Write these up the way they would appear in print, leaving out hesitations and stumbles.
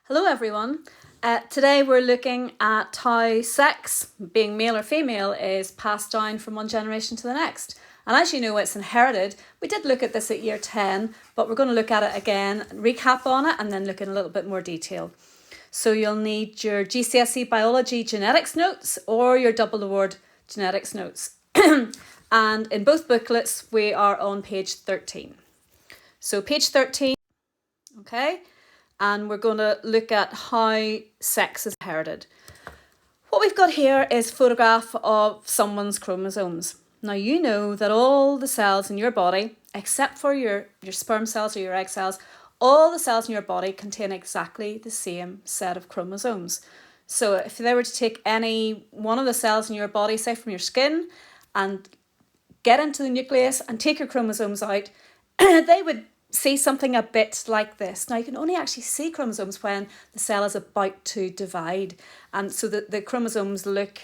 Hello everyone. Today we're looking at how sex, being male or female, is passed down from one generation to the next. And as you know, it's inherited. We did look at this at year 10, but we're going to look at it again, recap on it, and then look in a little bit more detail. So you'll need your GCSE Biology genetics notes or your double award genetics notes. And in both booklets, we are on page 13. So page 13, okay? And we're going to look at how sex is inherited. What we've got here is a photograph of someone's chromosomes. Now you know that all the cells in your body, except for your sperm cells or your egg cells, all the cells in your body contain exactly the same set of chromosomes. So if they were to take any one of the cells in your body, say from your skin, and get into the nucleus and take your chromosomes out, they would see something a bit like this. Now you can only actually see chromosomes when the cell is about to divide, and so the chromosomes look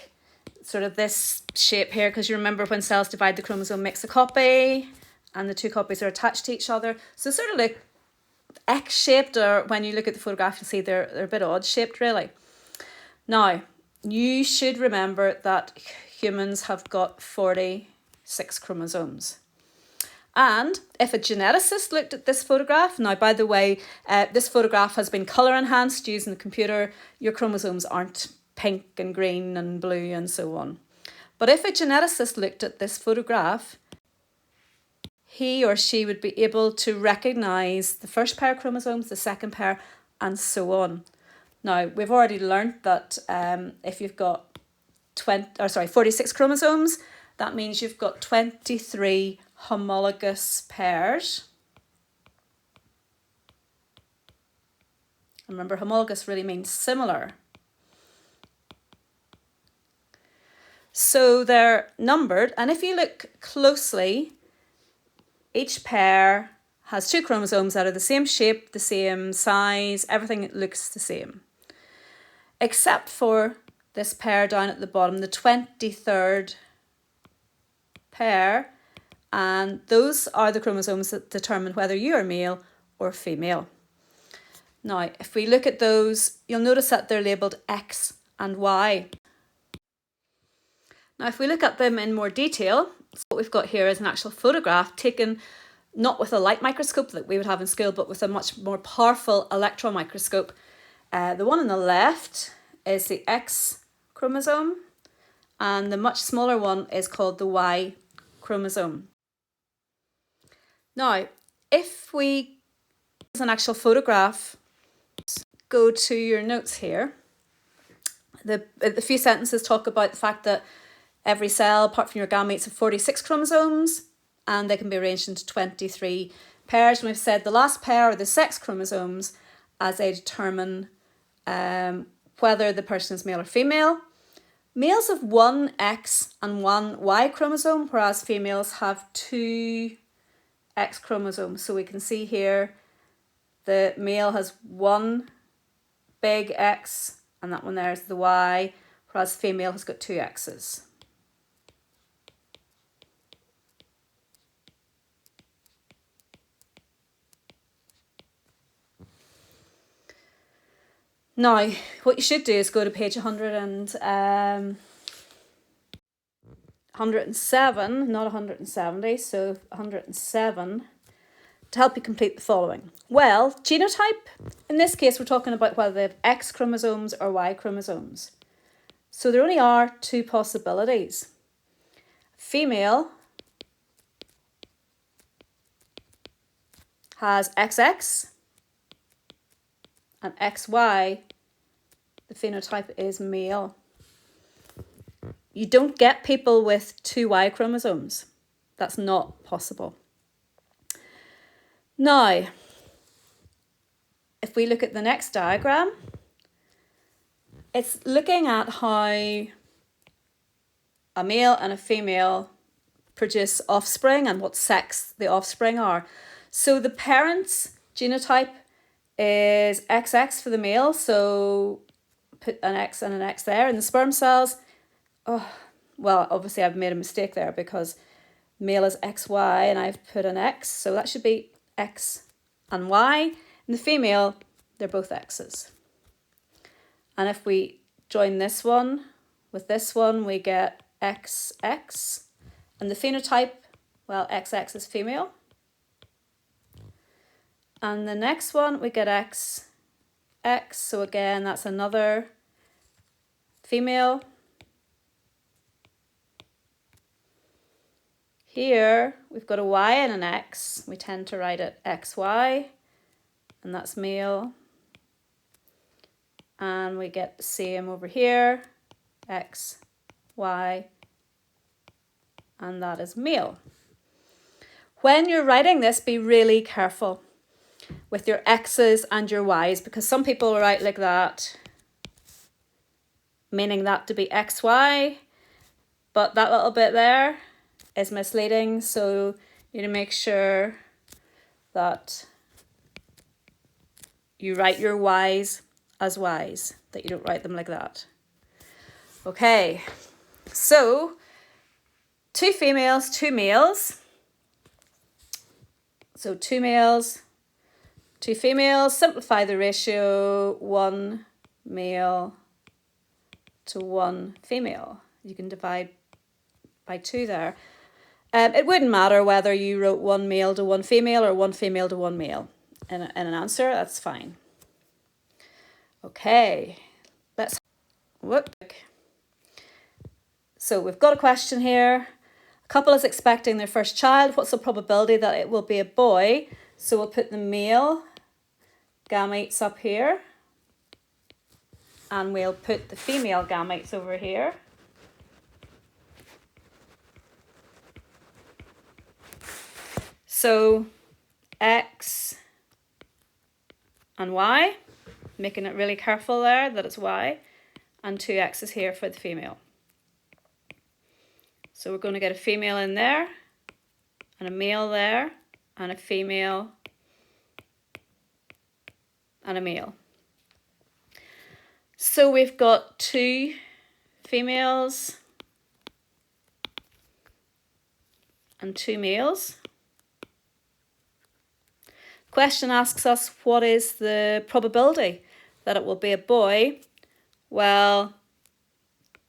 sort of this shape here, because you remember when cells divide, the chromosome makes a copy and the two copies are attached to each other, so sort of look X-shaped, or when you look at the photograph you'll see they're a bit odd shaped really. Now you should remember that humans have got 46 chromosomes. And if a geneticist looked at this photograph, now by the way, this photograph has been colour enhanced using the computer. Your chromosomes aren't pink and green and blue and so on. But if a geneticist looked at this photograph, he or she would be able to recognise the first pair of chromosomes, the second pair, and so on. Now, we've already learnt that if you've got 46 chromosomes, that means you've got 23 homologous pairs. Remember, homologous really means similar. So they're numbered, and if you look closely, each pair has two chromosomes that are the same shape, the same size, everything looks the same. Except for this pair down at the bottom, the 23rd pair, and those are the chromosomes that determine whether you are male or female. Now, if we look at those, you'll notice that they're labelled X and Y. Now, if we look at them in more detail, what we've got here is an actual photograph taken not with a light microscope that we would have in school, but with a much more powerful electron microscope. The one on the left is the X chromosome, and the much smaller one is called the Y chromosome. Now, if we use an actual photograph, go to your notes here. The few sentences talk about the fact that every cell, apart from your gametes, have 46 chromosomes, and they can be arranged into 23 pairs. And we've said the last pair are the sex chromosomes, as they determine whether the person is male or female. Males have one X and one Y chromosome, whereas females have two X chromosomes. So we can see here the male has one big X and that one there is the Y, whereas female has got two X's. Now, what you should do is go to page 107, not 170, so 107, to help you complete the following. Well, genotype, in this case we're talking about whether they have X chromosomes or Y chromosomes. So there only are two possibilities. Female has XX and XY, the phenotype is male. You don't get people with two Y chromosomes. That's not possible. Now, if we look at the next diagram, it's looking at how a male and a female produce offspring and what sex the offspring are. So the parent's genotype is XX for the male, so put an X and an X there. And the sperm cells, well, obviously I've made a mistake there because male is XY and I've put an X, so that should be X and Y. In the female, they're both X's. And if we join this one with this one, we get XX. And the phenotype, well, XX is female. And the next one, we get XX. So again, that's another female. Here, we've got a Y and an X. We tend to write it XY, and that's male. And we get the same over here, X, Y, and that is male. When you're writing this, be really careful with your X's and your Y's, because some people will write like that, meaning that to be XY, but that little bit there is misleading, so you need to make sure that you write your Y's as Y's, that you don't write them like that. Okay, so 2 females, 2 males. So 2 males, 2 females, simplify the ratio, 1 male to 1 female. You can divide by 2 there. It wouldn't matter whether you wrote 1 male to 1 female or 1 female to 1 male in an answer, that's fine. Okay, so we've got a question here. A couple is expecting their first child. What's the probability that it will be a boy? So we'll put the male gametes up here, and we'll put the female gametes over here. So X and Y, making it really careful there that it's Y, and 2 X's here for the female. So we're going to get a female in there, and a male there, and a female, and a male. So we've got 2 females and 2 males. Question asks us, what is the probability that it will be a boy? Well,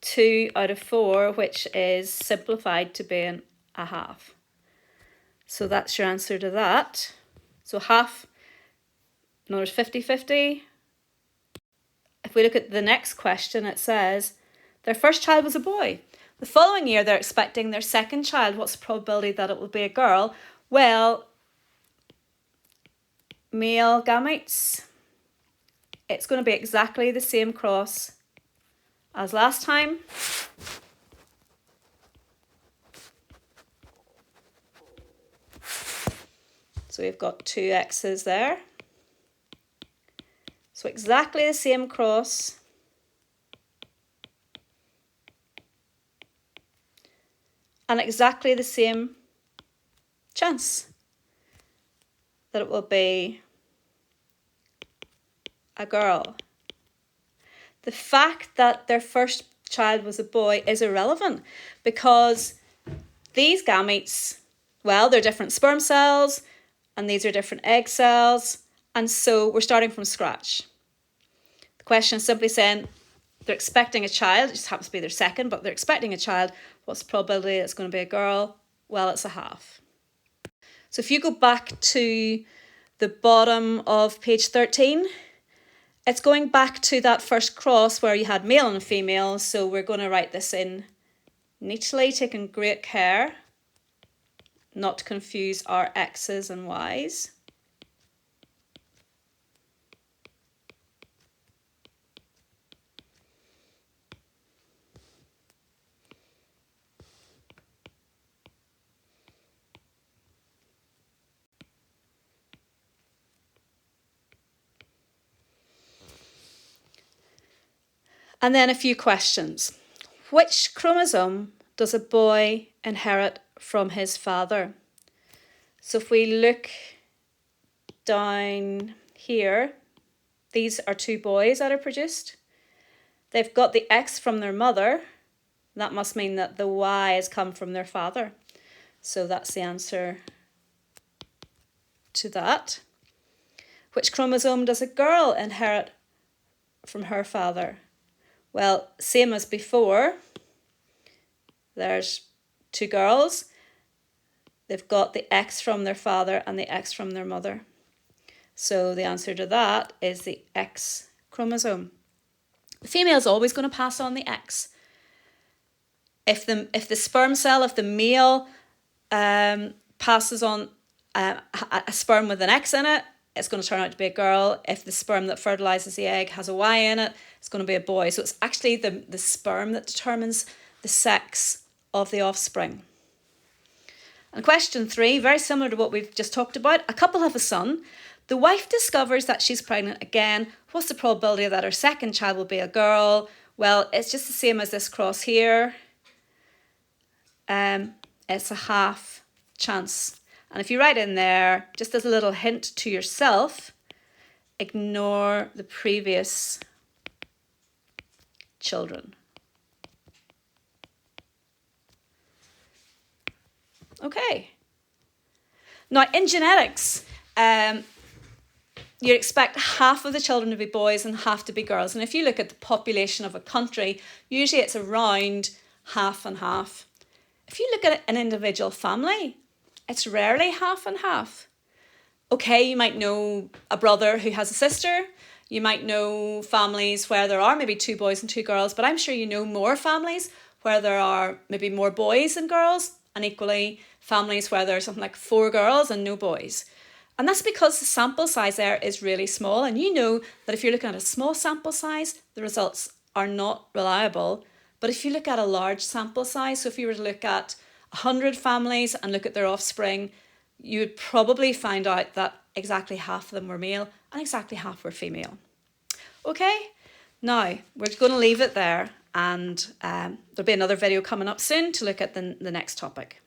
2 out of 4, which is simplified to being a half. So that's your answer to that. So half, notice 50-50. If we look at the next question, it says, their first child was a boy. The following year, they're expecting their second child. What's the probability that it will be a girl? Well, male gametes, it's going to be exactly the same cross as last time. So we've got 2 X's there. So exactly the same cross. And exactly the same chance that it will be a girl. The fact that their first child was a boy is irrelevant, because these gametes, well, they're different sperm cells and these are different egg cells, and so we're starting from scratch. The question is simply saying they're expecting a child, it just happens to be their second, but they're expecting a child. What's the probability it's going to be a girl? Well, it's a half. So if you go back to the bottom of page 13, it's going back to that first cross where you had male and female. So we're going to write this in neatly, taking great care not to confuse our X's and Y's. And then a few questions. Which chromosome does a boy inherit from his father? So if we look down here, these are 2 boys that are produced. They've got the X from their mother. That must mean that the Y has come from their father. So that's the answer to that. Which chromosome does a girl inherit from her father? Well, same as before. There's 2 girls. They've got the X from their father and the X from their mother. So the answer to that is the X chromosome. The female is always going to pass on the X. If the sperm cell, if the male passes on a sperm with an X in it, it's going to turn out to be a girl. If the sperm that fertilizes the egg has a Y in it, it's going to be a boy. So it's actually the sperm that determines the sex of the offspring. And question 3, very similar to what we've just talked about. A couple have a son. The wife discovers that she's pregnant again. What's the probability that her second child will be a girl? Well, it's just the same as this cross here. It's a half chance. And if you write in there, just as a little hint to yourself, ignore the previous children. Okay. Now, in genetics, you expect half of the children to be boys and half to be girls. And if you look at the population of a country, usually it's around half and half. If you look at an individual family, it's rarely half and half. Okay, you might know a brother who has a sister. You might know families where there are maybe 2 boys and 2 girls, but I'm sure you know more families where there are maybe more boys than girls, and equally families where there's something like 4 girls and no boys. And that's because the sample size there is really small. And you know that if you're looking at a small sample size, the results are not reliable. But if you look at a large sample size, so if you were to look at 100 families and look at their offspring, you would probably find out that exactly half of them were male and exactly half were female. Okay, now we're going to leave it there, and there'll be another video coming up soon to look at the next topic.